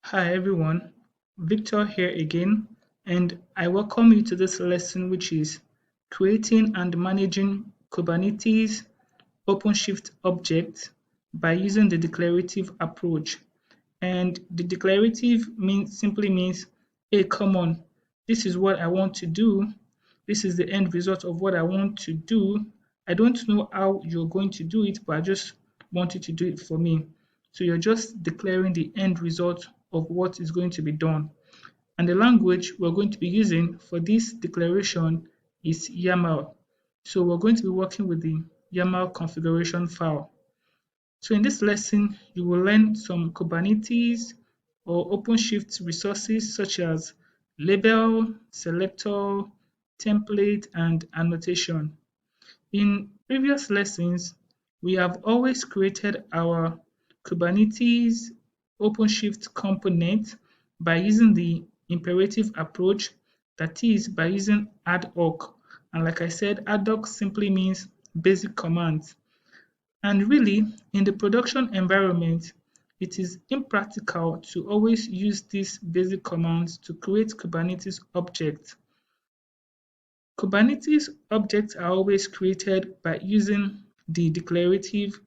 Hi everyone, Victor here again, and I welcome you to this lesson which is creating and managing Kubernetes OpenShift objects by using the declarative approach. And the declarative simply means, hey, come on, this is what I want to do. This is the end result of what I want to do. I don't know how you're going to do it, but I just want you to do it for me. So you're just declaring the end result of what is going to be done. And the language we're going to be using for this declaration is YAML. So we're going to be working with the YAML configuration file. So in this lesson, you will learn some Kubernetes or OpenShift resources such as label, selector, template, and annotation. In previous lessons, we have always created our Kubernetes OpenShift component by using the imperative approach, that is, by using ad hoc. And like I said, ad hoc simply means basic commands. And really, in the production environment, it is impractical to always use these basic commands to create Kubernetes objects. Kubernetes objects are always created by using the declarative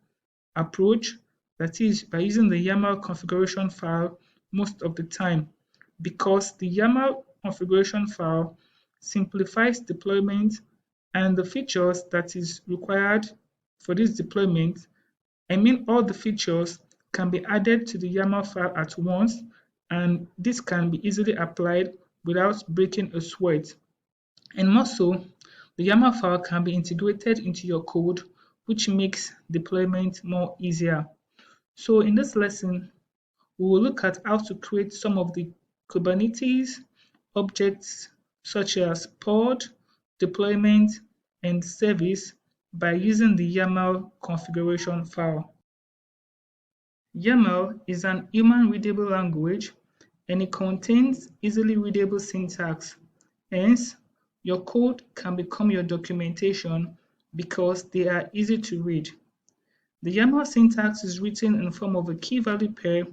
approach, that is, by using the YAML configuration file most of the time, because the YAML configuration file simplifies deployment and the features that is required for this deployment. I mean, all the features can be added to the YAML file at once, and this can be easily applied without breaking a sweat. And more so, the YAML file can be integrated into your code, which makes deployment more easier. So in this lesson, we will look at how to create some of the Kubernetes objects such as pod, deployment, and service by using the YAML configuration file. YAML is an human readable language and it contains easily readable syntax. Hence, your code can become your documentation because they are easy to read. The YAML syntax is written in form of a key value pair,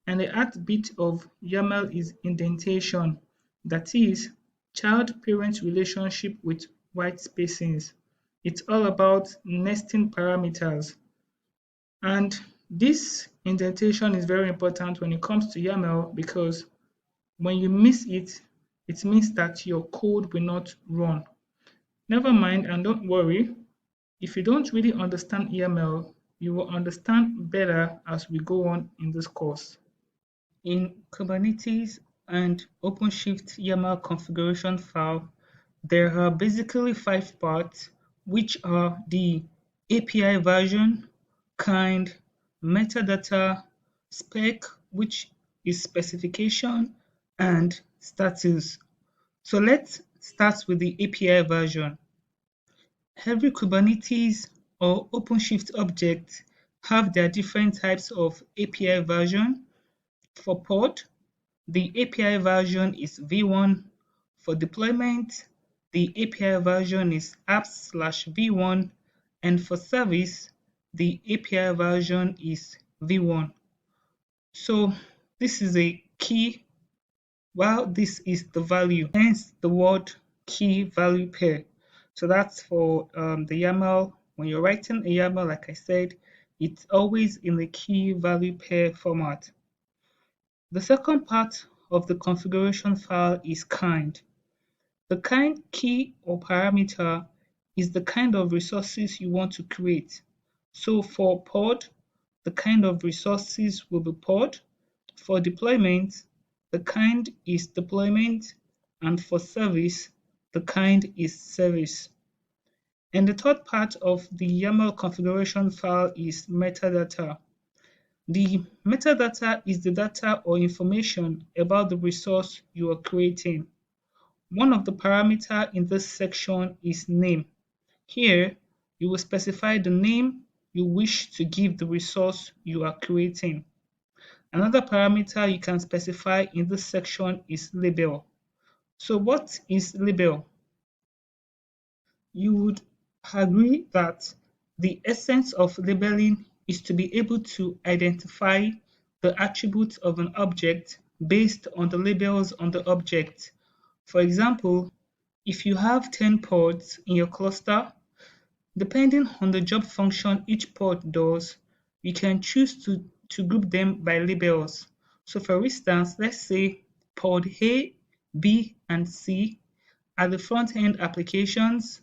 and the heartbeat of YAML is indentation, that is, child-parent relationship with white spacings. It's all about nesting parameters. And this indentation is very important when it comes to YAML because when you miss it, it means that your code will not run. Never mind and don't worry, if you don't really understand YAML, you will understand better as we go on in this course. In Kubernetes and OpenShift YAML configuration file, there are basically 5 parts, which are the API version, kind, metadata, spec, which is specification, and status. So let's start with the API version. Every Kubernetes or OpenShift object have their different types of API version. For pod, the API version is v1. For deployment, the API version is apps/v1, and for service, the API version is v1. So this is a key, while this is the value, hence the word key value pair. So that's for the YAML. When you're writing a YAML, like I said, it's always in the key value pair format. The second part of the configuration file is kind. The kind key or parameter is the kind of resources you want to create. So for pod, the kind of resources will be pod. For deployment, the kind is deployment. And for service, the kind is service. And the third part of the YAML configuration file is metadata. The metadata is the data or information about the resource you are creating. One of the parameters in this section is name. Here, you will specify the name you wish to give the resource you are creating. Another parameter you can specify in this section is label. So what is label? You would agree that the essence of labeling is to be able to identify the attributes of an object based on the labels on the object. For example, if you have 10 pods in your cluster, depending on the job function each pod does, you can choose to group them by labels. So for instance, let's say pod A, B, and C are the front-end applications.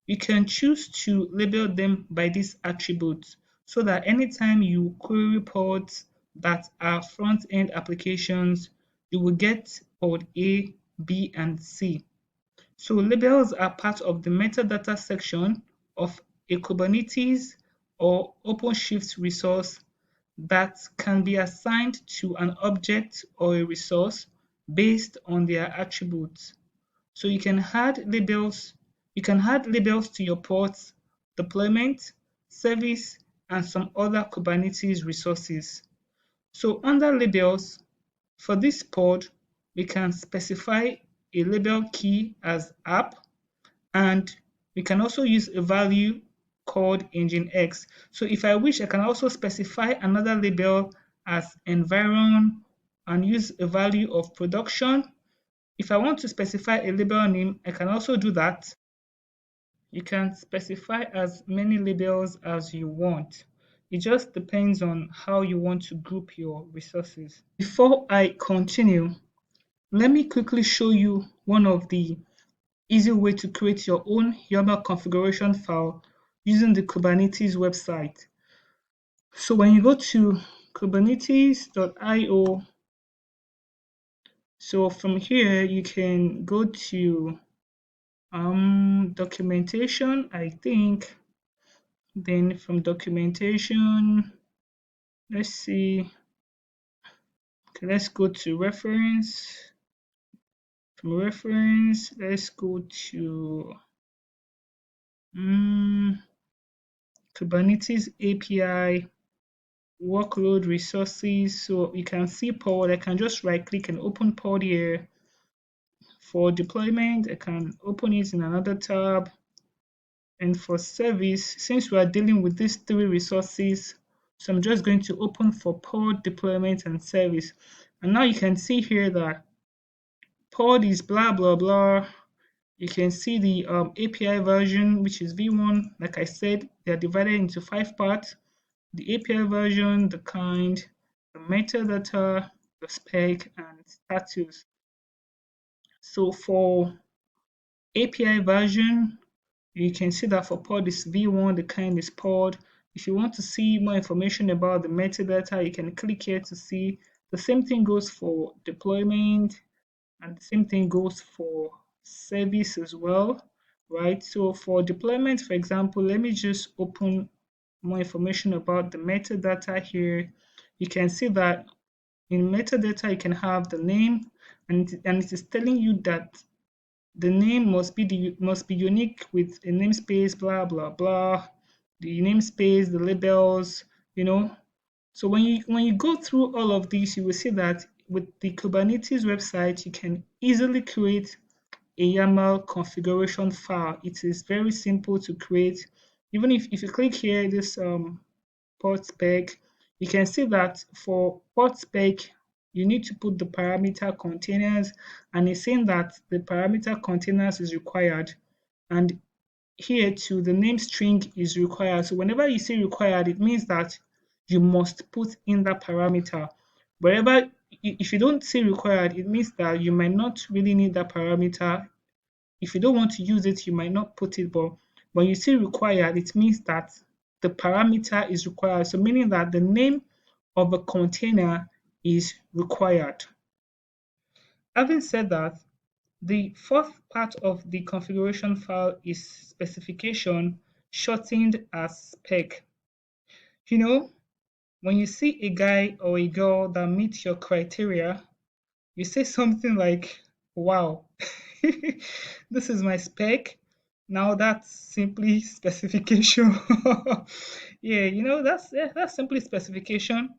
You can choose to label them by these attributes so that anytime you query pods that are front-end applications, you will get pod A, B, and C. So labels are part of the metadata section of a Kubernetes or OpenShift resource that can be assigned to an object or a resource based on their attributes. So you can add labels to your ports, deployment, service, and some other Kubernetes resources. So under labels, for this pod, we can specify a label key as app, and we can also use a value called nginx. So if I wish, I can also specify another label as environ and use a value of production. If I want to specify a label name, I can also do that. You can specify as many labels as you want. It just depends on how you want to group your resources. Before I continue, let me quickly show you one of the easy way to create your own YAML configuration file using the Kubernetes website. So when you go to kubernetes.io, so from here you can go to documentation, I think. Then from documentation, let's see. Okay, let's go to reference. From reference, let's go to Kubernetes API workload resources. So you can see pod. I can just right click and open pod here. For deployment, I can open it in another tab. And for service, since we are dealing with these three resources, so I'm just going to open for pod, deployment, and service. And now you can see here that pod is blah, blah, blah. You can see the API version, which is V1. Like I said, they are divided into 5 parts. The API version, the kind, the metadata, the spec, and status. So for API version, you can see that for pod is V1, the kind is pod. If you want to see more information about the metadata, you can click here to see. The same thing goes for deployment, and the same thing goes for service as well, right? So for deployment, for example, let me just open more information about the metadata here. You can see that in metadata, you can have the name, and it is telling you that the name must be unique with a namespace, blah blah blah. The namespace, the labels, you know. So when you go through all of these, you will see that with the Kubernetes website, you can easily create a YAML configuration file. It is very simple to create. Even if you click here, this port spec, you can see that for port spec, you need to put the parameter containers, and it's saying that the parameter containers is required. And here too, the name string is required. So whenever you say required, it means that you must put in that parameter. Wherever, if you don't say required, it means that you might not really need that parameter. If you don't want to use it, you might not put it, but when you say required, it means that the parameter is required. So meaning that the name of a container is required. Having said that, the fourth part of the configuration file is specification, shortened as spec. You know, when you see a guy or a girl that meets your criteria, you say something like, wow, this is my spec. Now that's simply specification. Yeah, that's simply specification.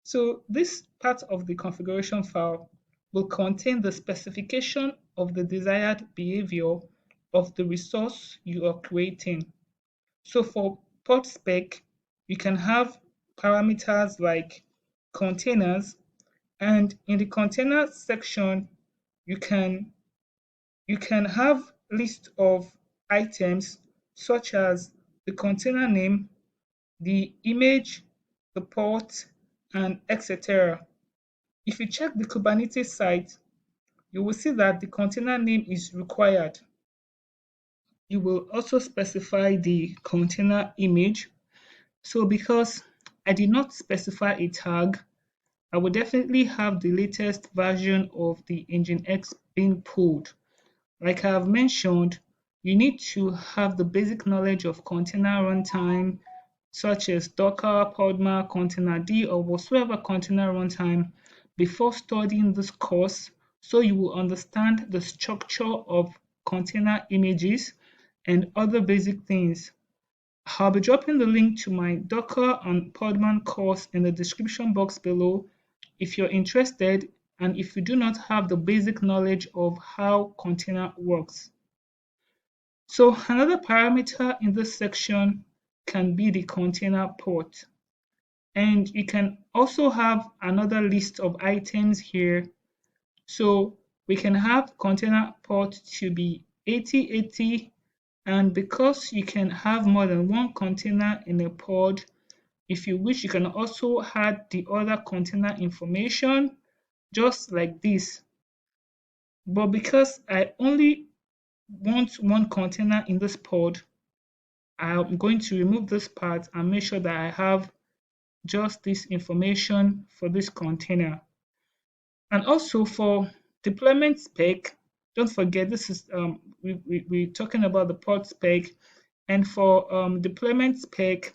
So this part of the configuration file will contain the specification of the desired behavior of the resource you are creating. So for port spec, you can have parameters like containers, and in the container section, you can have list of items such as the container name, the image, the port, and etc. If you check the Kubernetes site, you will see that the container name is required. You will also specify the container image. So because I did not specify a tag, I will definitely have the latest version of the Nginx being pulled. Like I have mentioned, you need to have the basic knowledge of container runtime, such as Docker, Podman, Containerd, or whatsoever container runtime before studying this course, so you will understand the structure of container images and other basic things. I'll be dropping the link to my Docker and Podman course in the description box below if you're interested and if you do not have the basic knowledge of how container works. So another parameter in this section can be the container port. And you can also have another list of items here. So we can have container port to be 8080, and because you can have more than one container in a pod, if you wish, you can also add the other container information just like this. But because I only want one container in this pod, I'm going to remove this part and make sure that I have just this information for this container. And also for deployment spec, don't forget this is we're talking about the pod spec. And for deployment spec,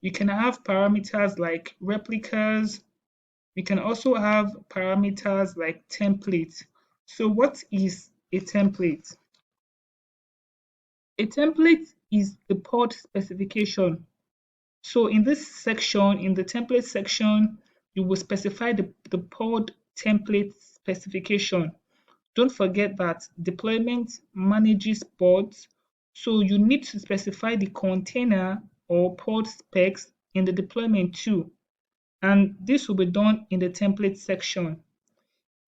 you can have parameters like replicas. You can also have parameters like templates. So what is a template? A template is the pod specification. So in this section, in the template section, you will specify the pod template specification. Don't forget that deployment manages pods, so you need to specify the container or pod specs in the deployment too. And this will be done in the template section.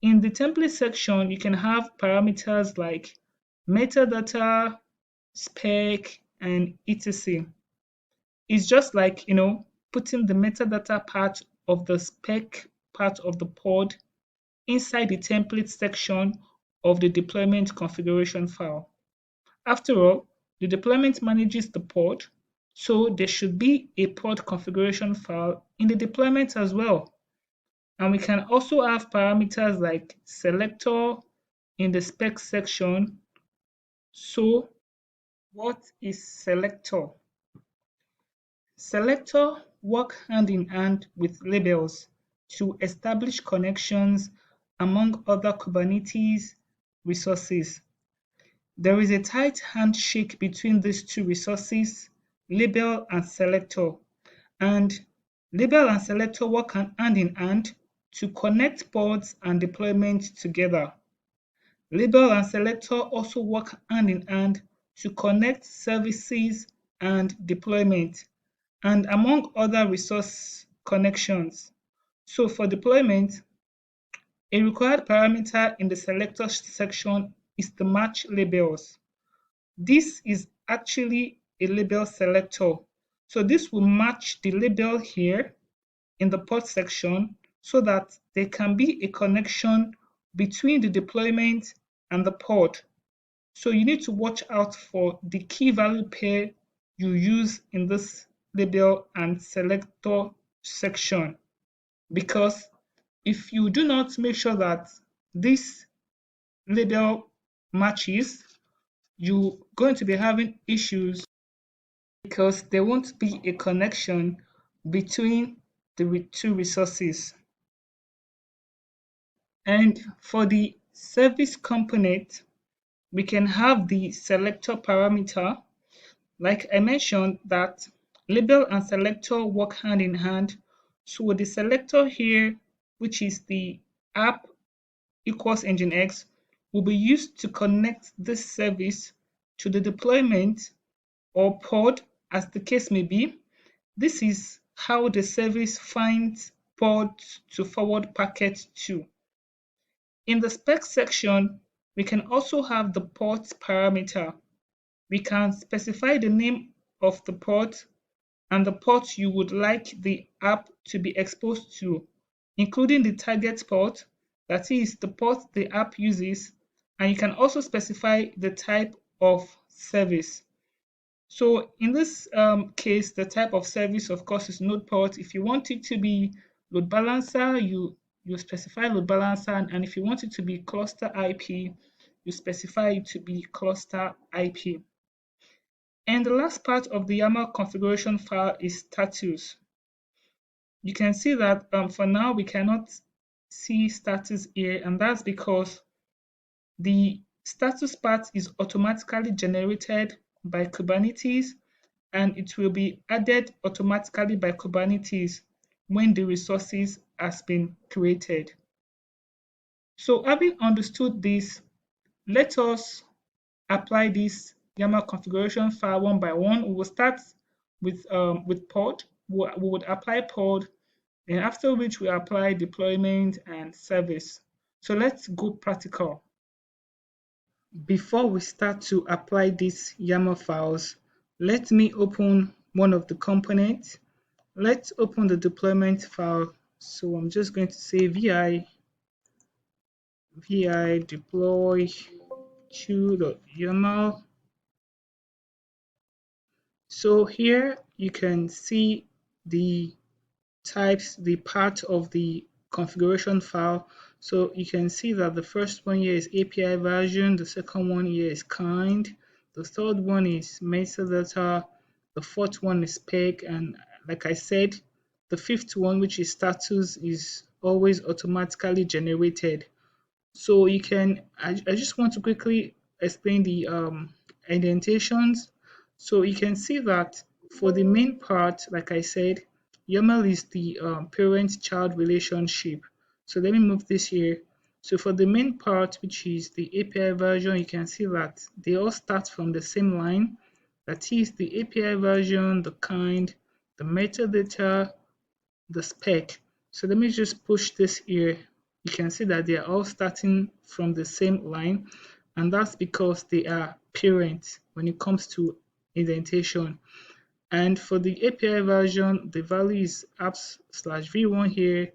In the template section, you can have parameters like metadata, spec, and etc. It's just like, putting the metadata part of the spec part of the pod inside the template section of the deployment configuration file. After all, the deployment manages the pod, so there should be a pod configuration file in the deployment as well. And we can also have parameters like selector in the spec section. So what is selector? Selector work hand in hand with labels to establish connections among other Kubernetes resources. There is a tight handshake between these two resources, label and selector, and label and selector work hand in hand to connect pods and deployment together. Label and selector also work hand in hand to connect services and deployment, and among other resource connections. So for deployment, a required parameter in the selector section is to match labels. This is actually a label selector. So this will match the label here in the pod section so that there can be a connection between the deployment and the pod. So you need to watch out for the key value pair you use in this label and selector section, because if you do not make sure that this label matches, you're going to be having issues because there won't be a connection between the two resources. And for the service component, we can have the selector parameter. Like I mentioned that label and selector work hand in hand. So the selector here, which is the app equals Nginx, will be used to connect this service to the deployment or pod as the case may be. This is how the service finds port to forward packet to. In the spec section, we can also have the port parameter. We can specify the name of the port and the port you would like the app to be exposed to, including the target port, that is the port the app uses, and you can also specify the type of service. So in this case, the type of service, of course, is node port. If you want it to be load balancer, you specify load balancer, and if you want it to be cluster IP, you specify it to be cluster IP. And the last part of the YAML configuration file is status. You can see that for now we cannot see status here, and that's because the status part is automatically generated by Kubernetes, and it will be added automatically by Kubernetes when the resources has been created. So having understood this, let us apply this YAML configuration file one by one. We will start with pod. We would apply pod, and after which we apply deployment and service. So let's go practical. Before we start to apply these YAML files, let me open one of the components. Let's open the deployment file. So I'm just going to say vi deploy to.yaml. So here you can see the types, the part of the configuration file. So you can see that the first one here is API version, the second one here is kind, the third one is metadata, the fourth one is spec, and like I said, the fifth one, which is status, is always automatically generated. So you can, I just want to quickly explain the indentations. So you can see that for the main part, like I said, YAML is the parent-child relationship. So let me move this here. So for the main part, which is the API version, you can see that they all start from the same line. That is the API version, the kind, the metadata, the spec. So let me just push this here. You can see that they are all starting from the same line, and that's because they are parents when it comes to indentation. And for the API version, the value is apps/v1 here.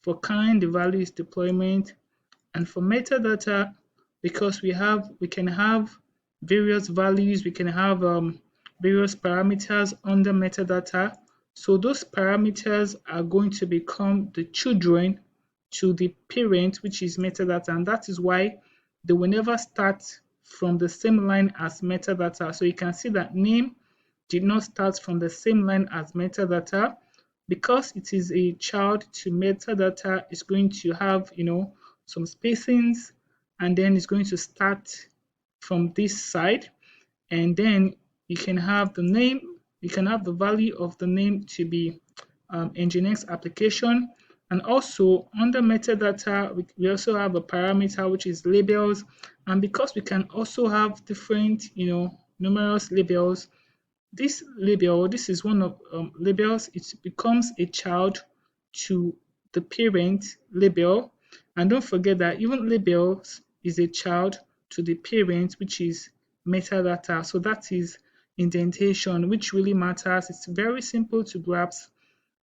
For kind, the value is deployment. And for metadata, because we can have various values, we can have various parameters under metadata. So those parameters are going to become the children to the parent, which is metadata, and that is why they will never start from the same line as metadata. So you can see that name did not start from the same line as metadata. Because it is a child to metadata, it's going to have, some spacings, and then it's going to start from this side, and then you can have the name, you can have the value of the name to be Nginx application. And also under metadata, we also have a parameter which is labels, and because we can also have different, numerous labels, this label, this is one of labels, it becomes a child to the parent label. And don't forget that even labels is a child to the parent, which is metadata. So that is indentation, which really matters. It's very simple to grasp.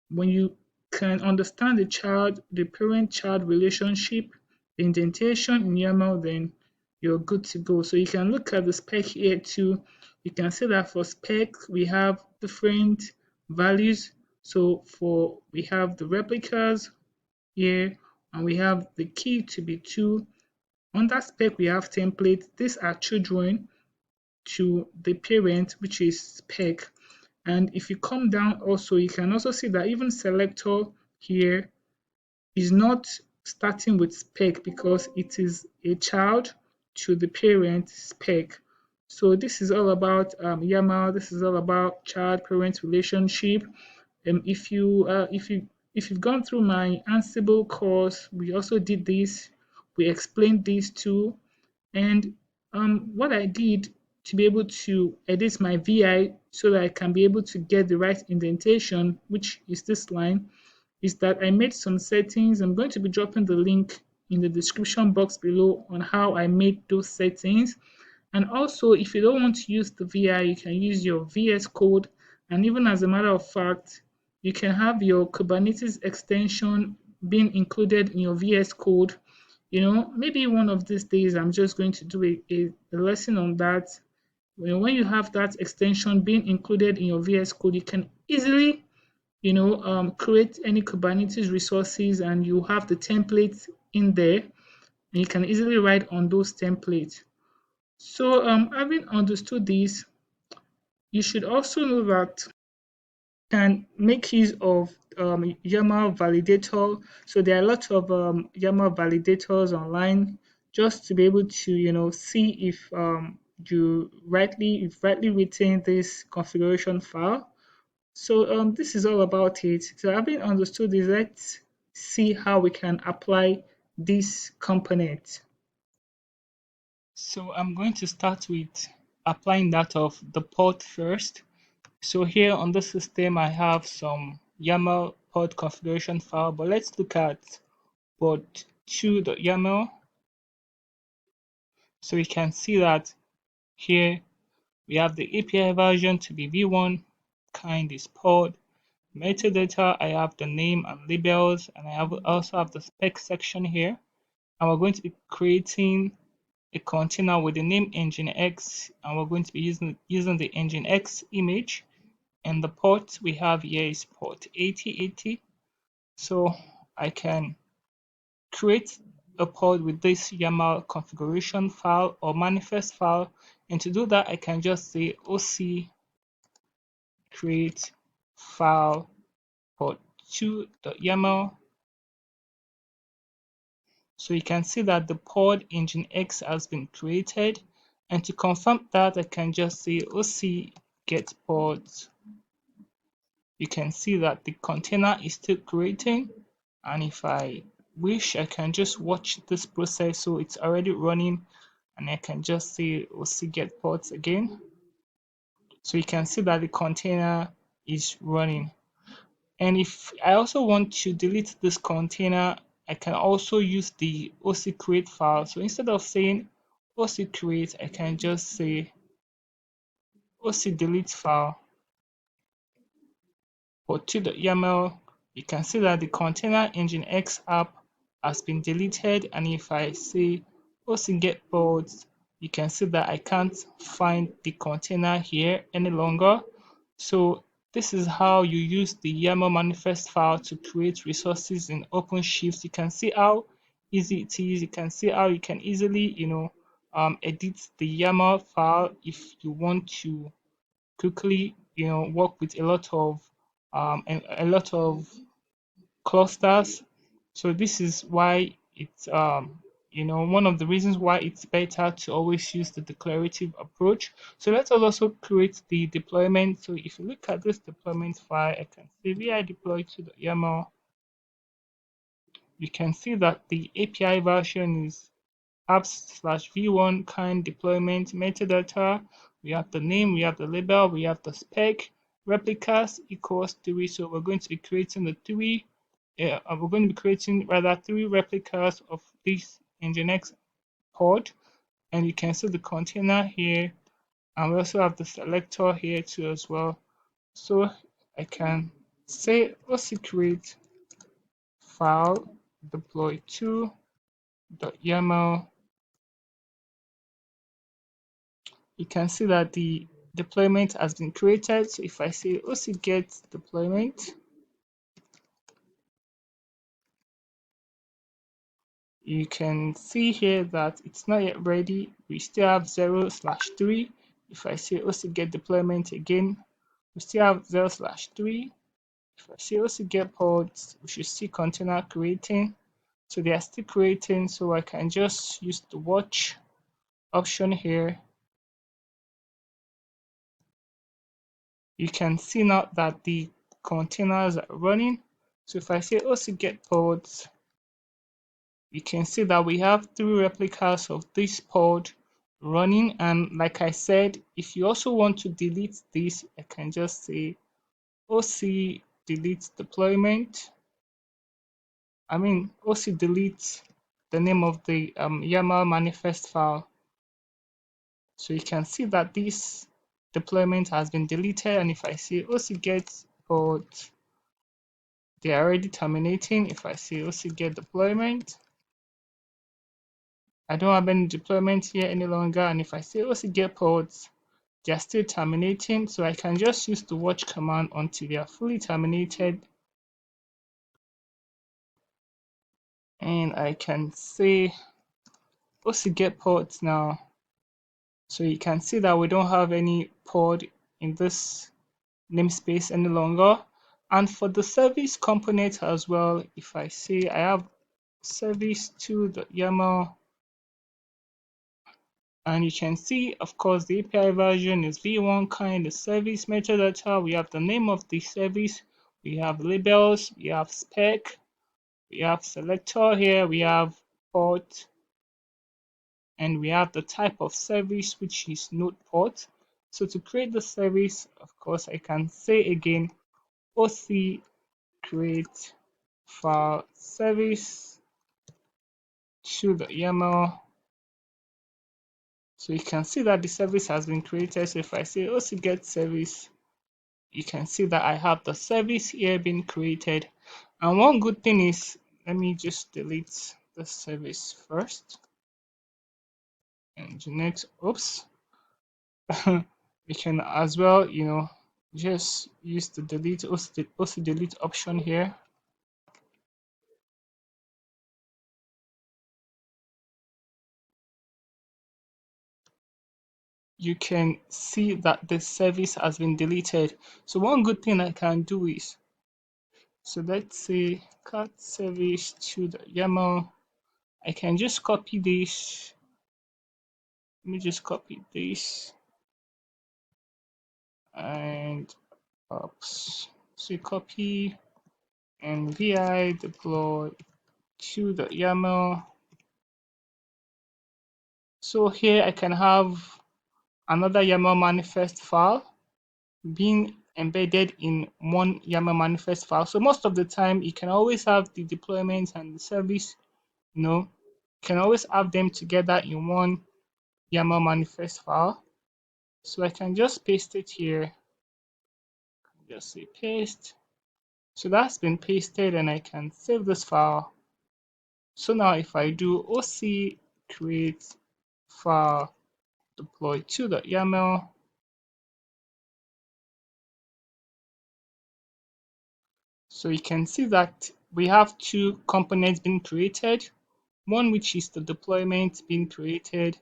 When you can understand the parent-child relationship, the indentation in YAML, then you're good to go. So you can look at the spec here too. You can see that for spec, we have different values. So we have the replicas here, and we have the key to be 2. Under spec, we have template. These are children to the parent, which is spec. And if you come down also, you can also see that even selector here is not starting with spec because it is a child to the parent spec. So this is all about YAML. This is all about child-parent relationship. If you've gone through my Ansible course, we also did this. We explained this too. And what I did to be able to edit my VI so that I can be able to get the right indentation, which is this line, is that I made some settings. I'm going to be dropping the link in the description box below on how I made those settings. And also, if you don't want to use the VI, you can use your VS Code. And even as a matter of fact, you can have your Kubernetes extension being included in your VS Code. Maybe one of these days I'm just going to do a lesson on that. When you have that extension being included in your VS Code, you can easily create any Kubernetes resources, and you have the templates in there, and you can easily write on those templates. So, having understood this, you should also know that you can make use of YAML validator. So there are a lot of YAML validators online just to be able to, see if you've rightly written this configuration file. So this is all about it. So having understood this, let's see how we can apply this component. So I'm going to start with applying that of the port first. So here on the system, I have some YAML port configuration file, but let's look at port 2.yaml. So we can see that here we have the API version to be v1, kind is port, metadata, I have the name and labels, and I also have the spec section here. And we're going to be creating a container with the name Nginx, and we're going to be using the Nginx image. And the port we have here is port 8080. So I can create a pod with this YAML configuration file or manifest file. And to do that, I can just say oc create file pod2.yaml. So you can see that the pod Nginx has been created. And to confirm that, I can just say oc get pods. You can see that the container is still creating. And if I wish, I can just watch this process. So it's already running, and I can just say oc get pods again. So you can see that the container is running. And if I also want to delete this container, I can also use the oc create file. So instead of saying oc create, I can just say oc delete file for 2.yaml. You can see that the container Nginx app has been deleted, and if I say oc get pods, you can see that I can't find the container here any longer. So this is how you use the YAML manifest file to create resources in OpenShift. You can see how easy it is. You can see how you can easily, edit the YAML file if you want to quickly, work with a lot of clusters. So this is why it's one of the reasons why it's better to always use the declarative approach. So let us also create the deployment. So if you look at this deployment file, I can say vi deploy to the YAML. You can see that the API version is apps/v1 kind deployment metadata. We have the name, we have the label, we have the spec, replicas equals 3. So we're going to be creating the we're going to be creating rather 3 replicas of this Nginx pod. And you can see the container here, and we also have the selector here too as well. So I can say oc create file deploy to.yaml. You can see that the deployment has been created. So if I say oc get deployment, you can see here that it's not yet ready. We still have 0/3. If I say oc get deployment again, we still have 0/3. If I say oc get pods, we should see container creating. So they are still creating. So I can just use the watch option here. You can see now that the containers are running. So if I say oc get pods, you can see that we have 3 replicas of this pod running. And like I said, if you also want to delete this, I can just say oc delete deployment. also delete the name of the YAML manifest file. So you can see that this deployment has been deleted. And if I say also get port, they are already terminating. If I say also get deployment, I don't have any deployment here any longer. And if I say also get ports, they are still terminating. So I can just use the watch command until they are fully terminated. And I can say also get ports now. So you can see that we don't have any port in this namespace any longer. And for the service component as well, if I say I have service2.yaml, and you can see, of course, the API version is v1 kind, the service metadata, we have the name of the service, we have labels, we have spec, we have selector here, we have port, and we have the type of service, which is node port. So to create the service, of course, I can say again, OC create file service to the YAML. So you can see that the service has been created. So if I say also get service, you can see that I have the service here being created. And one good thing is, let me just delete the service first. And the next, oops, we can as well, just use the delete, also delete option here. You can see that the service has been deleted. So one good thing I can do is, so let's say cat service to the YAML. I can just copy this. Let me just copy this and oops. So copy and vi deploy to the YAML. So here I can have another YAML manifest file being embedded in one YAML manifest file. So most of the time, you can always have the deployment and the service, you can always have them together in one YAML manifest file. So I can just paste it here. Just say paste. So that's been pasted and I can save this file. So now if I do OC create file deploy to the YAML, so you can see that we have two components being created, one which is the deployment being created,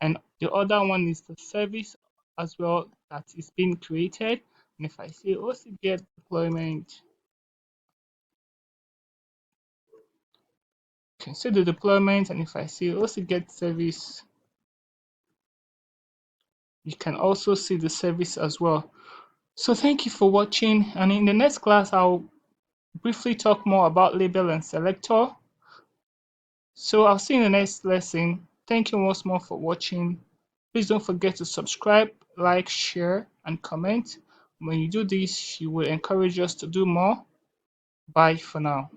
and the other one is the service as well that is being created. And if I say also get deployment, you can see the deployment, and if I say also get service, you can also see the service as well. So thank you for watching, and in the next class I'll briefly talk more about label and selector. So I'll see you in the next lesson. Thank you once more for watching. Please don't forget to subscribe, like, share, and comment. When you do this, you will encourage us to do more. Bye for now.